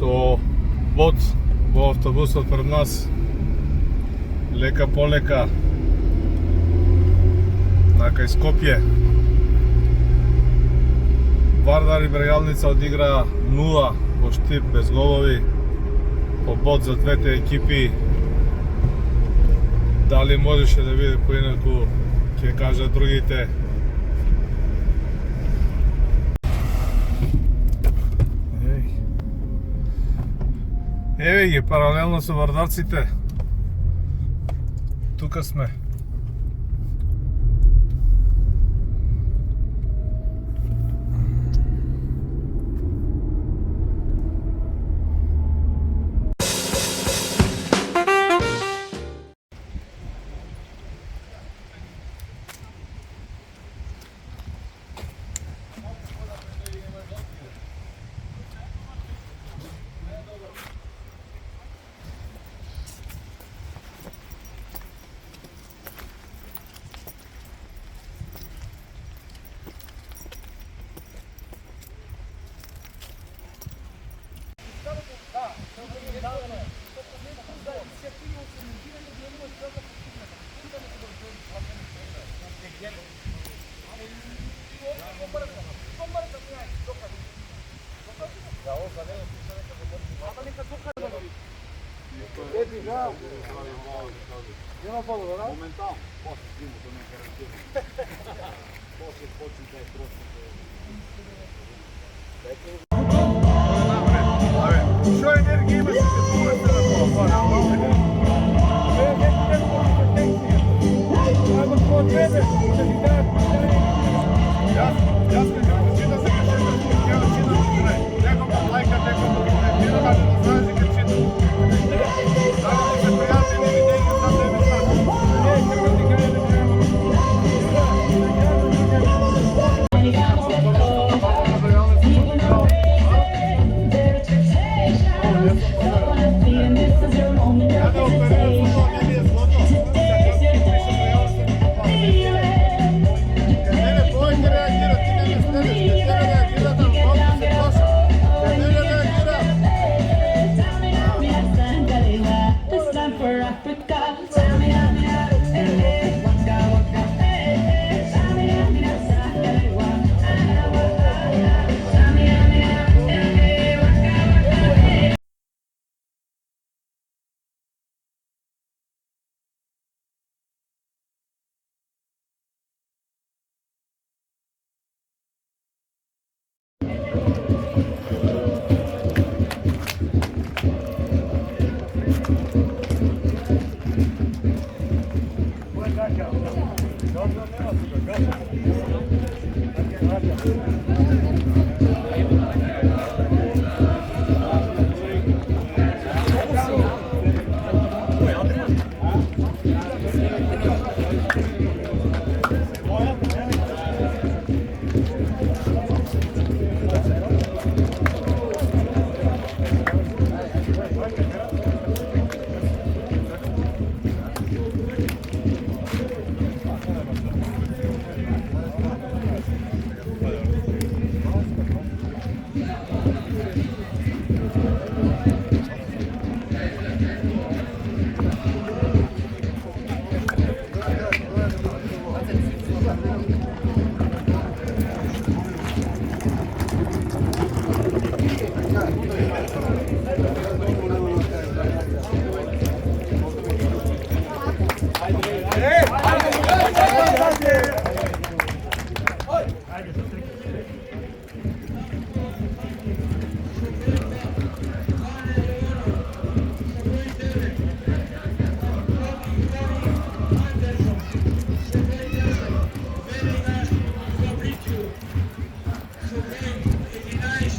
со бот во автобусот пред нас, лека полека на кај Скопје. Вардар и Брегалница одигра 0 по штип без голови, по бот за двете екипи. Дали можеше да биде поинаку, ќе кажат другите. Еве ги, паралелно со вардарците. Тука сме. Што енергија имаш да спомнете на тоа? Јас не ќе прочитам дека ќе читам крај. Некој ме лајка, некој ме коментира, да знаеш дека читам. Само да се пријавите и видења за тебе знаеш. Не, ќе ти кажа да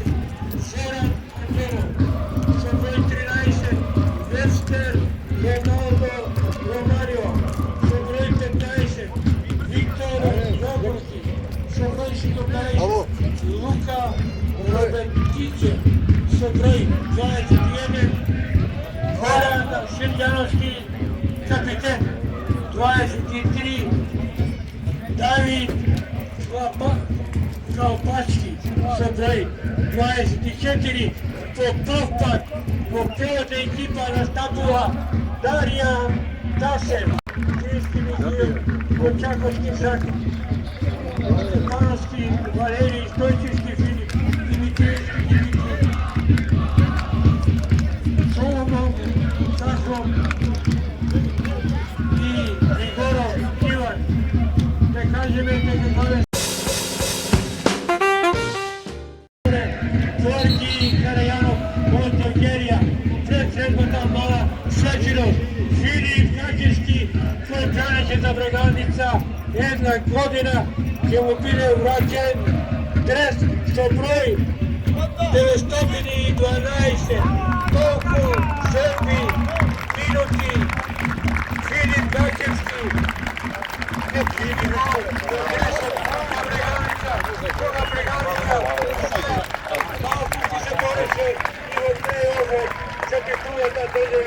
Luka Robeticie, Sobroj 21, Goran Širjanovski, kapitan 23, David Kalpački, Sobroj 24, po prv put po prvotna ekipa nastupila Darija Tašev, Činski Mihajl, Kočakovski Žako, Stepanovski Valerij, Stojčiški Filip, Dimitrijski Dimitri, Solomon Sahlom i Grigorov Ivan. Da kažem nekakve Georgi Karajanov, Montorgerija, Fred Sredbota Mala, Šačirov, Filip Kačinski, Fončaneće Bregalnica, 1 godina će mu bile vraćen dres što broji 912, toliko Srbi, minuti, Filip Kačinski, ne Filip, dresom Bregalnica, koga Bregalnica, malo puti se boreće i od pre ovo, što ti kuvata dođe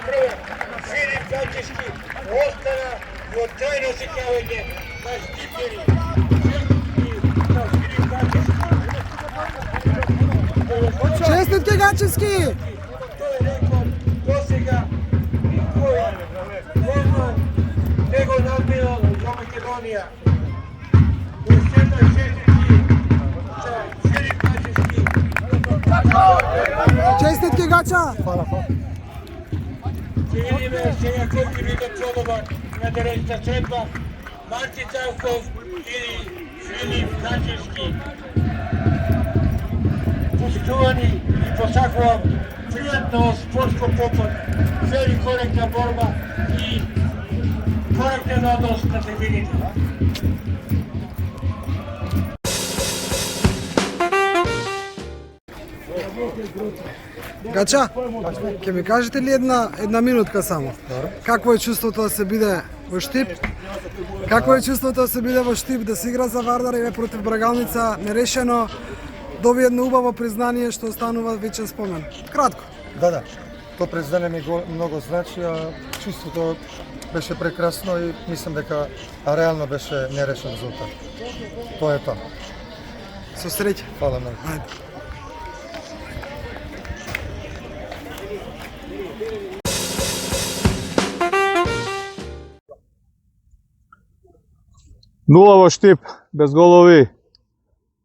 prva, Filip Kačinski, ostana i od trajno se kavanje na Štipjeri, na Filip Kačinski. Čestitke Gačevski! To je rekord dosega koji jedno nego nabilo za Makedonija. Još jedna čestitki za Filip Kačinski. Čestitke Gača! Civilime se Jakovki Vida Čodovan, Naderećna Sredba, Marci Cavkov ili Filip Kačinski. Poštovani i posakovat prijatno sportsko popad, veli korektna borba i korektan odnos na tribinite. Гача, ќе ми кажете ли една минутка само? Какво е чувството да се биде во Штип? Какво е чувството да се биде во Штип, да се игра за Вардар и против Брагалница, нерешено, доби едно убаво признание што останува вечен спомен? Кратко. Да, то признание ми много значи, а чувството беше прекрасно и мислам дека реално беше нерешен резултат. Тоа е тоа. Со среќа. Фала многу. Ајде. Нула во Штип, без голови,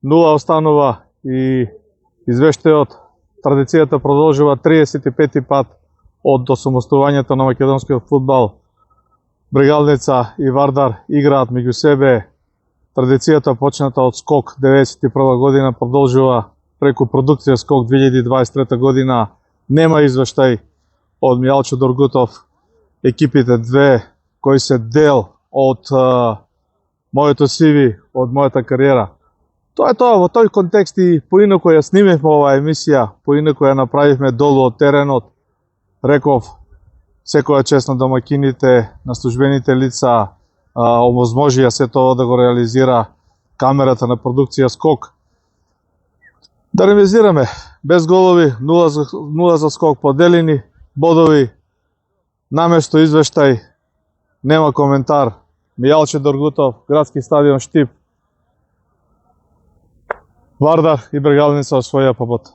нула останува и извештајот традицијата продолжува 35 пат од осамостувањето на македонскиот фудбал. Брегалница и Вардар играат меѓу себе. Традицијата почната од Скок 1991 година продолжува преку продукција Скок 2023 година. Нема извештај од Мијалчо Доргутов, екипите две кои се дел од моето CV, од мојата кариера. Тоа е тоа, во тој контекст и поинаку ја снимевме оваа емисија, поинаку ја направивме долу од теренот. Реков, секоја чест на домакините, на службените лица, овозможија се тоа да го реализира камерата на продукција Скок. Да ремизираме, без голови, 0 за Скок, поделени бодови, наместо извештај, нема коментар. Мијалчо Доргутов, градски стадион Штип, Вардар и Брегалница освоја побед.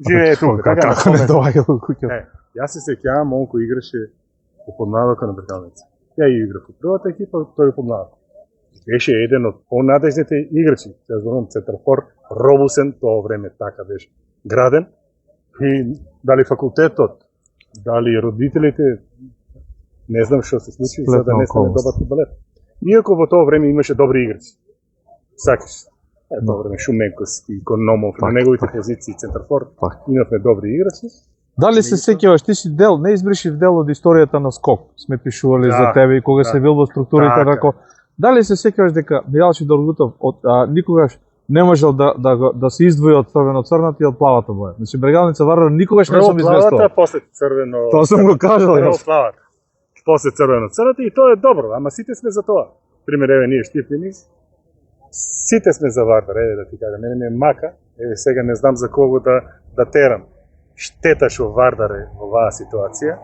живее тука. Така, Како не доаѓа до куќата? Јас се сеќавам, он кој играше во подмладока на Бргалница. Ја играв во првата екипа, тој во подмладока. Беше еден од понадежните играчи. Ја зборувам центарфор, робусен, тоа време така беше граден. И дали факултетот, дали родителите, не знам што се случи, за да не стане добар фудбалер. Иако во тоа време имаше добри играчи. Сакаш. Тоа време Шуменковски, Икономов, на неговите позиции центарфор, имавме добри играчи. Дали се сеќаваш, ти си дел, не избришив дел од историјата на скок. Сме пишували за тебе и кога се бил во структурите рако. Дали се сеќаваш дека Милјалчи Доргутов никогаш не можел да се издвои од црвено-црната и од плавата боја? Значи Брегалница Вардар никогаш не сум известувал. Прво плавата, после црвено. Тоа сум го кажал Прво јас. плавата, после црвено-црната и тоа е добро, ама сите сме за тоа. Пример, еве ние Штипljini, сите сме за Вардар, еве да ти кажам, мене ми е мака, еве сега не знам за кого да терам. Штета што Вардар е во оваа ситуација.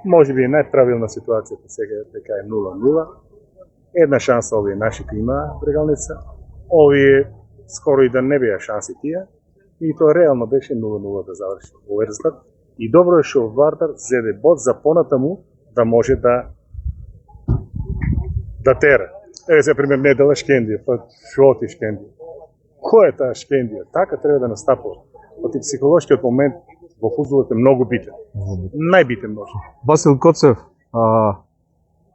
Може би е најправилна ситуацијата сега дека е 0-0. Една шанса овие нашите има Брегалница. Овие скоро и да не беа шанси тие. И тоа реално беше 0-0 да заврши во Ерзлат. И добро е што Вардар зеде бод за понатаму да може да тера. Еве за пример Недела Шкендија, па што ти Шкендија? Кој е таа Шкендија? Така треба да настапува. Оти психолошкиот момент во фудбалот е многу битен. Најбитен може. Васил Коцев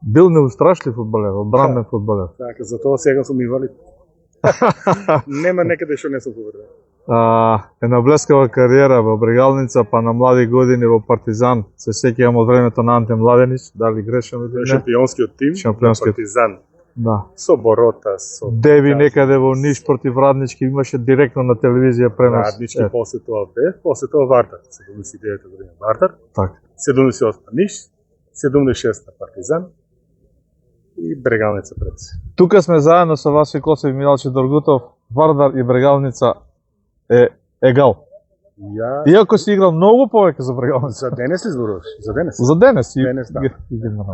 бил неустрашлив фудбалер, одбранен фудбалер. Така, затоа сега сум инвалид. Нема некаде што не сум повреден. Една блескава кариера во Брегалница, па на млади години во Партизан. Се сеќавам од времето на Анте Младенич, дали грешам или не? Шампионскиот тим, Партизан. Да. Со Борота, со Деви некаде во Ниш против Раднички имаше директно на телевизија пренос. Раднички, после тоа Бев, после тоа Вардар. 79 година Вардар. Така. 78 Ниш, 76 Партизан и Брегалница пред се. Тука сме заедно со Васил Коцев и Милјалчи Доргутов. Вардар и Брегалница е егал. Иако си играл многу повеќе за Брегалница. За денес ли зборуваш? За денес? За денес. Денес, да.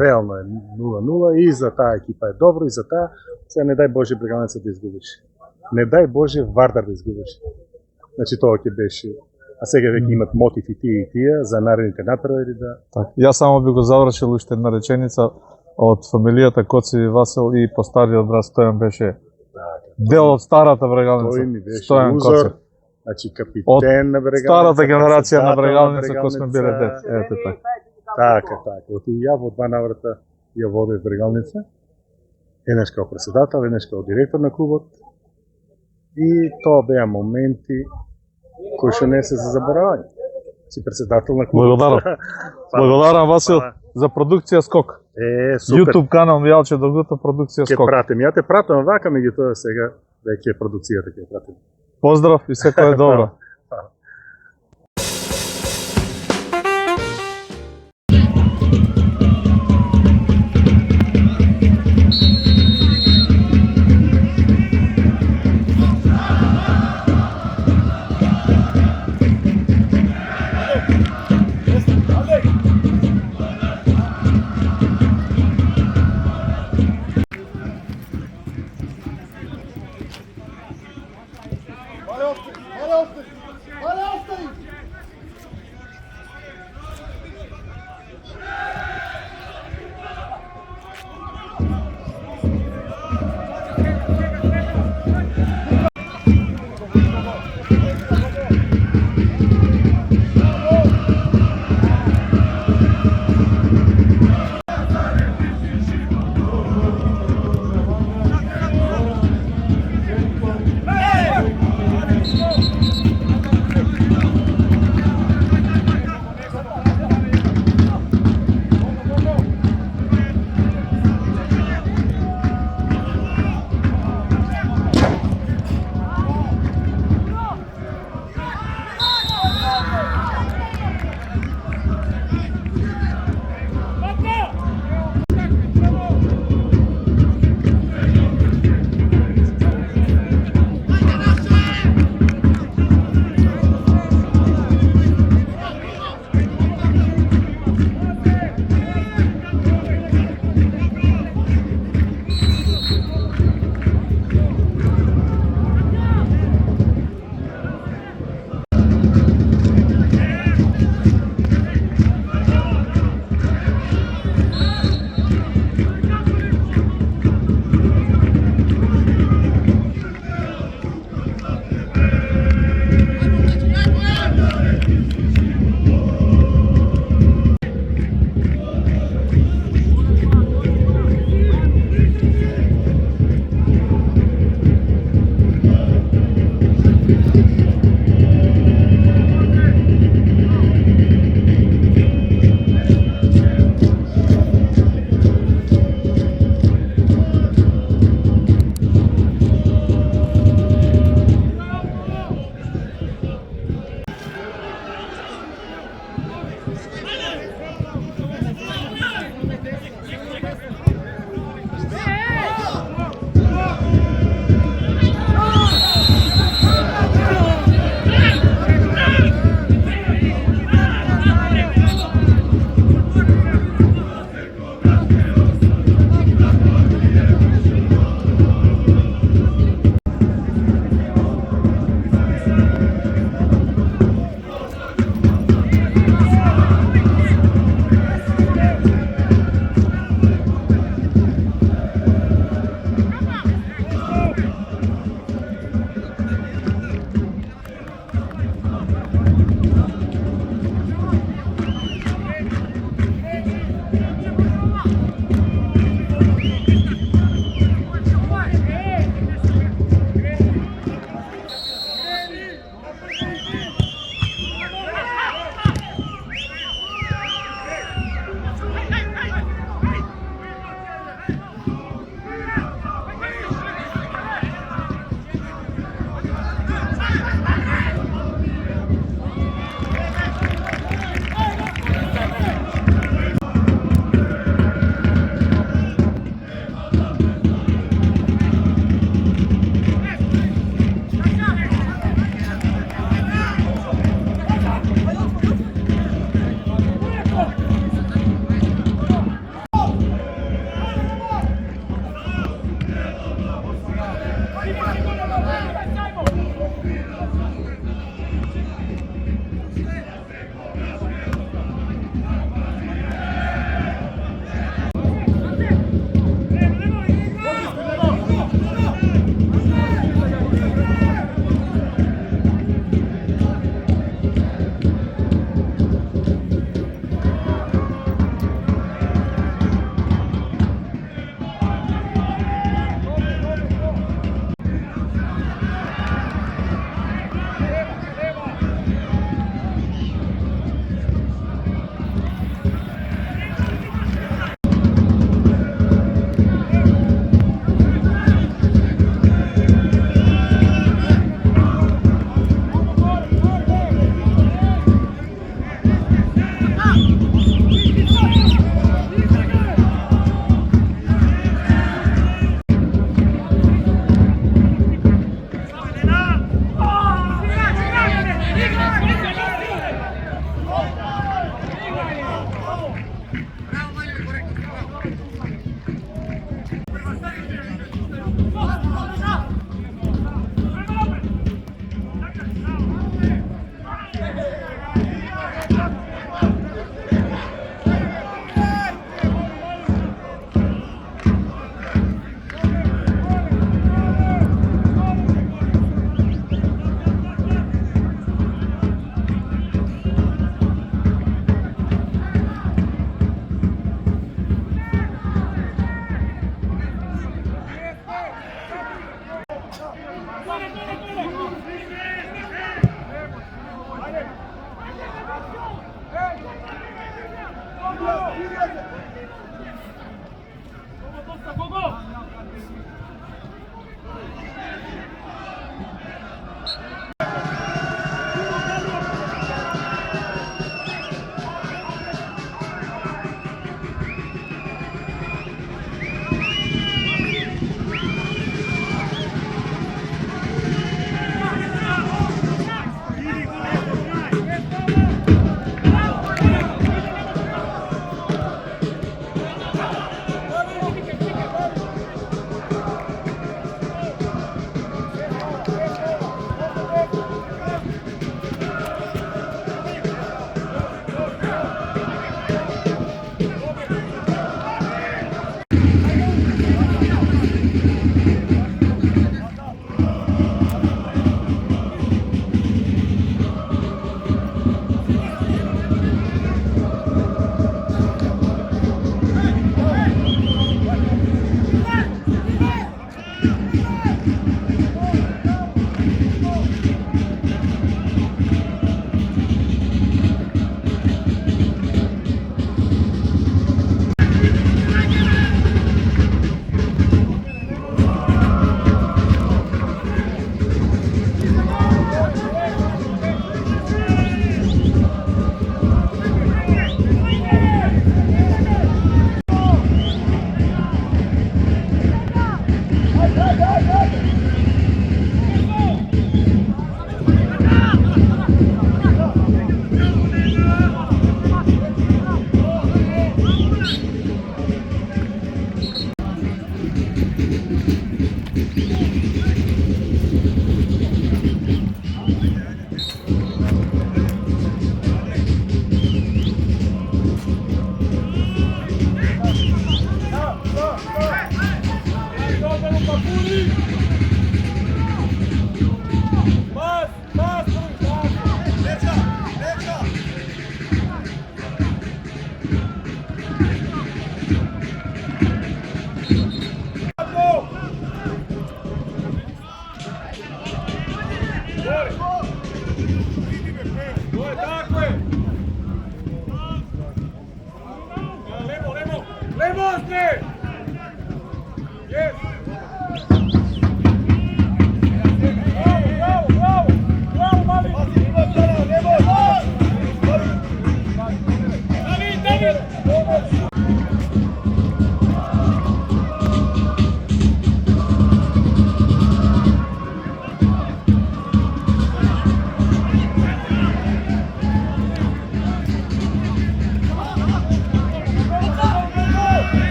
Реално е 0-0 и за таа екипа е добро и за таа сега не дај Боже Брегалница да изгубиш. Не дај Боже Вардар да изгубиш. Значи тоа ќе беше. А сега веќе имат мотив и тие за наредните натпревари да. Така. Јас само би го завршил уште една реченица од фамилијата Коцев и Васил и по стариот брат Стојан беше дел од старата Брегалница. Тој ми беше Стојан узор. Коцев. Значи капитен на Брегалница. Старата генерација на Брегалница кој сме биле дет. Ете така. Така. Оти ја во два наврата ја водев Брегалница. Еднаш као председател, еднаш као директор на клубот. И тоа беа моменти кои што не се за заборавање. Си председател на клубот. Благодарам. Благодарам Васил за продукција Скок. Супер. YouTube канал Милјалчи Доргутов продукција Ке Скок. пратим, ја те пратам вака, меѓутоа сега веќе продукцијата ќе пратим. Поздрав и секој е добро.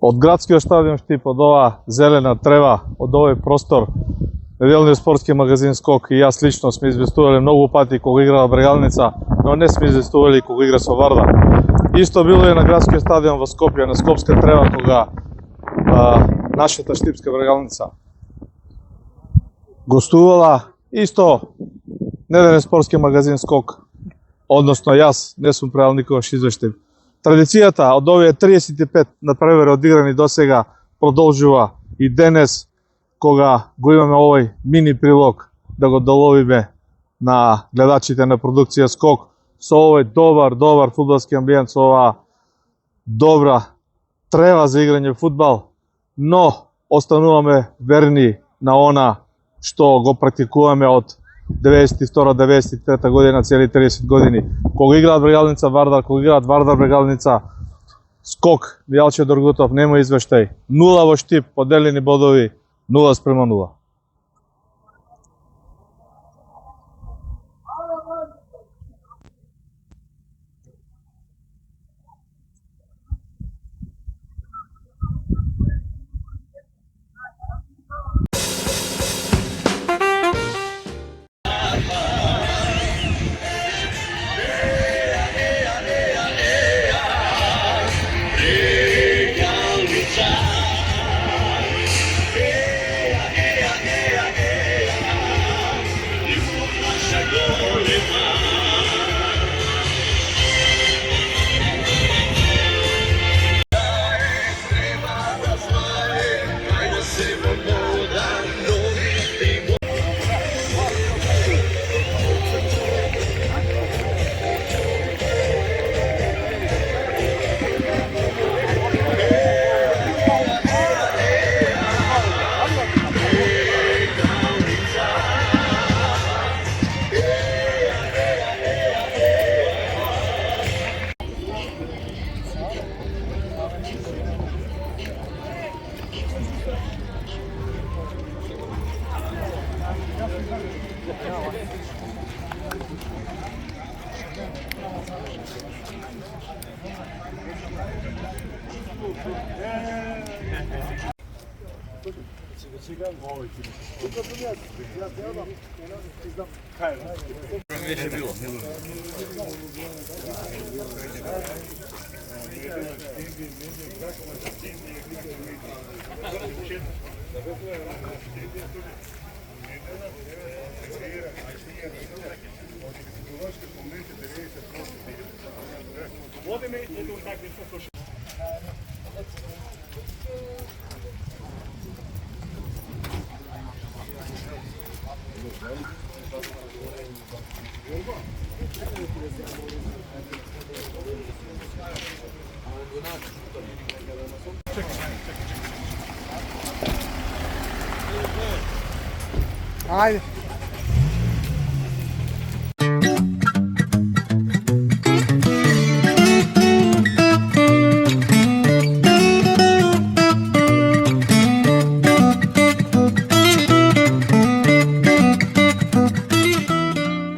Од градскиот стадион Штип, од ова зелена трева, од овој простор, неделниот спортски магазин Скок и јас лично сме известувале многу пати кога играла Брегалница, но не сме известували кога игра со Вардар. Исто било и на градскиот стадион во Скопје, на Скопска трева, кога нашата Штипска Брегалница гостувала. Исто неделен спортски магазин Скок, односно јас не сум правил никогаш извештај. Традицијата од овие 35 надпревари одиграни досега продолжува и денес, кога го имаме овој мини прилог да го доловиме на гледачите на продукција Скок со овој добар фудбалски амбиент, со ова добра трева за играње фудбал, но остануваме верни на она што го практикуваме од 92-93 година, цели 30 години. Кога играат Брегалница Вардар, кога играат Вардар Брегалница Скок, Мијалче Доргутов, нема извештај. 0 во Штип, поделени бодови, 0:0. Ajde.